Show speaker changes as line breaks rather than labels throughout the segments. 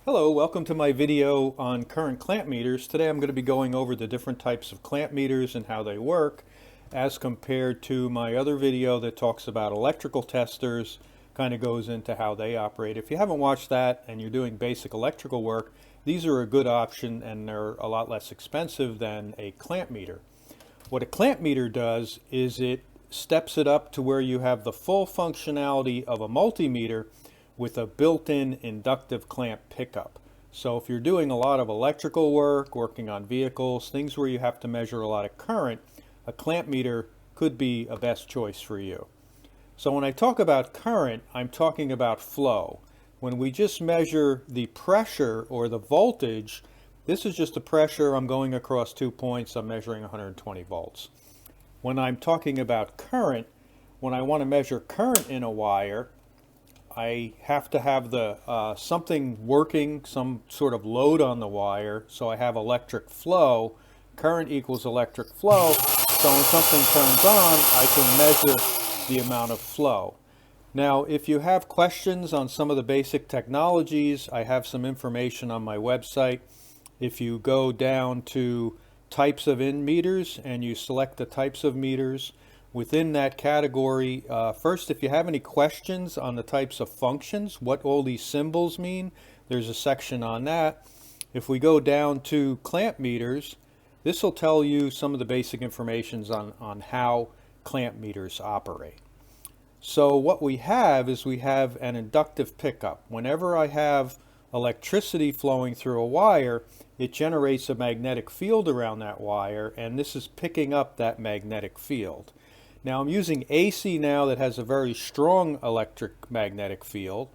Hello, welcome to my video on current clamp meters. Today I'm going to be going over the different types of clamp meters and how they work as compared to my other video that talks about electrical testers, kind of goes into how they operate. If you haven't watched that and you're doing basic electrical work, these are a good option and they're a lot less expensive than a clamp meter. What a clamp meter does is it steps it up to where you have the full functionality of a multimeter with a built-in inductive clamp pickup. So if you're doing a lot of electrical work, working on vehicles, things where you have to measure a lot of current, a clamp meter could be a best choice for you. So when I talk about current, I'm talking about flow. When we just measure the pressure or the voltage, this is just the pressure. I'm going across 2 points. I'm measuring 120 volts. When I'm talking about current, when I want to measure current in a wire, I have to have the something working, some sort of load on the wire, so I have electric flow. Current equals electric flow, so when something turns on, I can measure the amount of flow. Now, if you have questions on some of the basic technologies, I have some information on my website. If you go down to types of in meters and you select the types of meters, within that category, first, if you have any questions on the types of functions, what all these symbols mean, there's a section on that. If we go down to clamp meters, this will tell you some of the basic information on how clamp meters operate. So what we have is we have an inductive pickup. Whenever I have electricity flowing through a wire, it generates a magnetic field around that wire, and this is picking up that magnetic field. Now I'm using AC now that has a very strong electric magnetic field.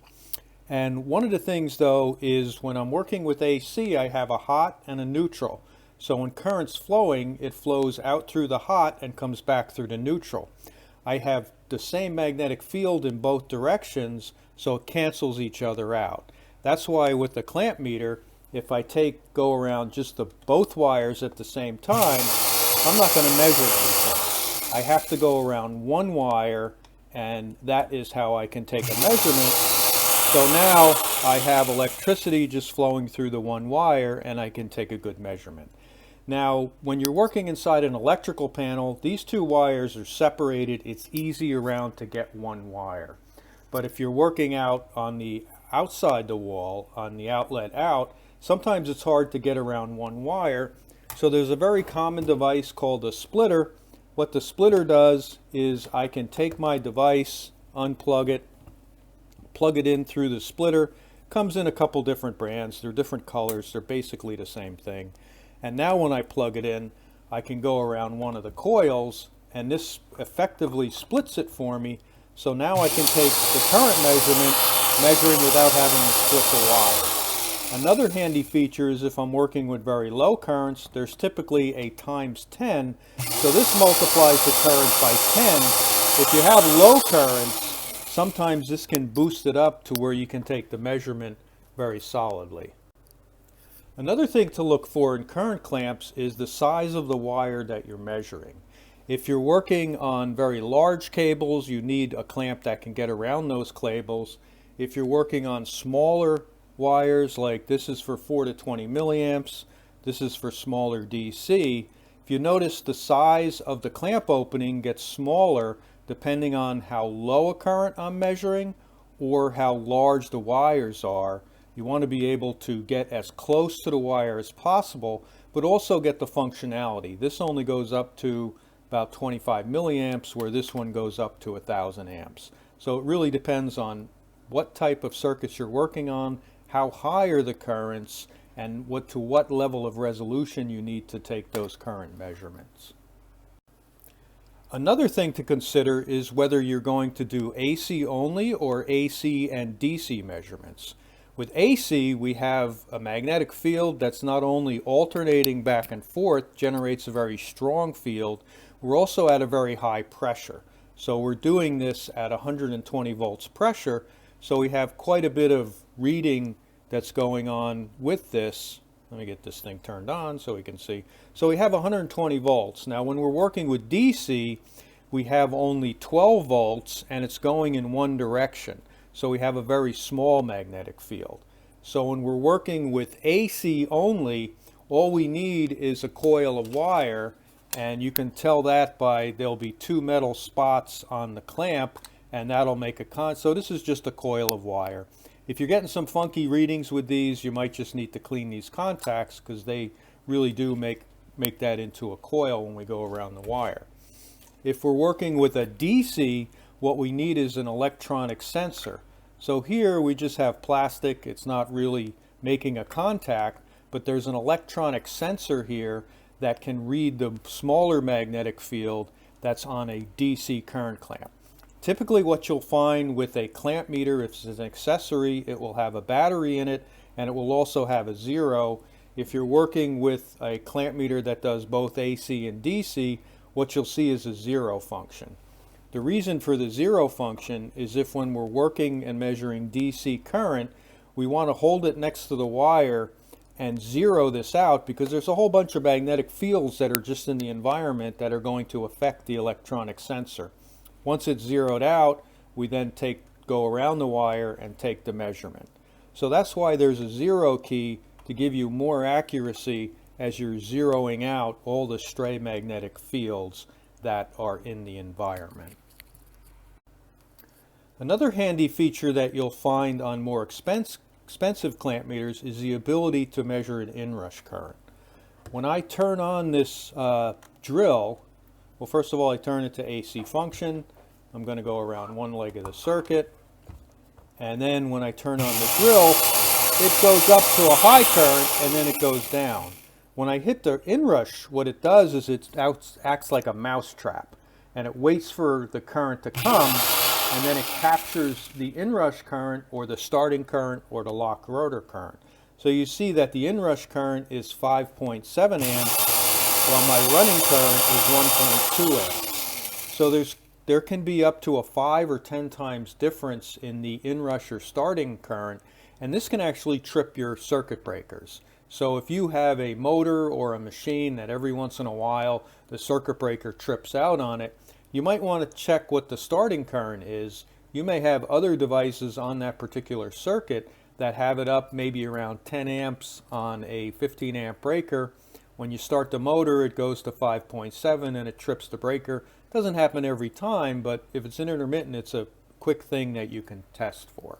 And one of the things though is when I'm working with AC, I have a hot and a neutral. So when current's flowing, it flows out through the hot and comes back through the neutral. I have the same magnetic field in both directions, so it cancels each other out. That's why with the clamp meter, if I go around just both wires at the same time, I'm not going to measure anything. I have to go around one wire, and that is how I can take a measurement. So now I have electricity just flowing through the one wire, and I can take a good measurement. Now, when you're working inside an electrical panel, these two wires are separated. It's easy around to get one wire. But if you're working out on the outside the wall, on the outlet out, sometimes it's hard to get around one wire. So there's a very common device called a splitter. What the splitter does is I can take my device, unplug it, plug it in through the splitter. Comes in a couple different brands. They're different colors. They're basically the same thing. And now when I plug it in, I can go around one of the coils, and this effectively splits it for me. So now I can take the current measurement, measuring without having to split the wire. Another handy feature is if I'm working with very low currents, there's typically a times 10. So this multiplies the current by 10. If you have low currents, sometimes this can boost it up to where you can take the measurement very solidly. Another thing to look for in current clamps is the size of the wire that you're measuring. If you're working on very large cables, you need a clamp that can get around those cables. If you're working on smaller wires, like this is for 4 to 20 milliamps, this is for smaller DC. If you notice, the size of the clamp opening gets smaller depending on how low a current I'm measuring or how large the wires are. You want to be able to get as close to the wire as possible, but also get the functionality. This only goes up to about 25 milliamps, where this one goes up to 1,000 amps. So it really depends on what type of circuits you're working on, how high are the currents, and to what level of resolution you need to take those current measurements. Another thing to consider is whether you're going to do AC only or AC and DC measurements. With AC, we have a magnetic field that's not only alternating back and forth, generates a very strong field, we're also at a very high pressure. So we're doing this at 120 volts pressure, so we have quite a bit of reading that's going on with this. Let me get this thing turned on so we can see. So we have 120 volts. Now when we're working with DC, we have only 12 volts and it's going in one direction. So we have a very small magnetic field. So when we're working with AC only, all we need is a coil of wire, and you can tell that by there'll be two metal spots on the clamp, and that'll make a so this is just a coil of wire. If you're getting some funky readings with these, you might just need to clean these contacts, because they really do make that into a coil when we go around the wire. If we're working with a DC, what we need is an electronic sensor. So here we just have plastic. It's not really making a contact, but there's an electronic sensor here that can read the smaller magnetic field that's on a DC current clamp. Typically what you'll find with a clamp meter, if it's an accessory, it will have a battery in it, and it will also have a zero. If you're working with a clamp meter that does both AC and DC, what you'll see is a zero function. The reason for the zero function is if when we're working and measuring DC current, we want to hold it next to the wire and zero this out, because there's a whole bunch of magnetic fields that are just in the environment that are going to affect the electronic sensor. Once it's zeroed out, we then go around the wire and take the measurement. So that's why there's a zero key, to give you more accuracy as you're zeroing out all the stray magnetic fields that are in the environment. Another handy feature that you'll find on more expensive clamp meters is the ability to measure an inrush current. When I turn on this drill, well, first of all, I turn it to AC function. I'm going to go around one leg of the circuit, and then when I turn on the drill, it goes up to a high current and then it goes down. When I hit the inrush, what it does is it acts like a mouse trap, and it waits for the current to come, and then it captures the inrush current or the starting current or the lock rotor current. So you see that the inrush current is 5.7 amps, while my running current is 1.2 amps. So there can be up to a 5 or 10 times difference in the inrush or starting current, and this can actually trip your circuit breakers. So if you have a motor or a machine that every once in a while the circuit breaker trips out on it, you might want to check what the starting current is. You may have other devices on that particular circuit that have it up maybe around 10 amps on a 15 amp breaker. When you start the motor, it goes to 5.7 and it trips the breaker. It doesn't happen every time, but if it's intermittent, it's a quick thing that you can test for.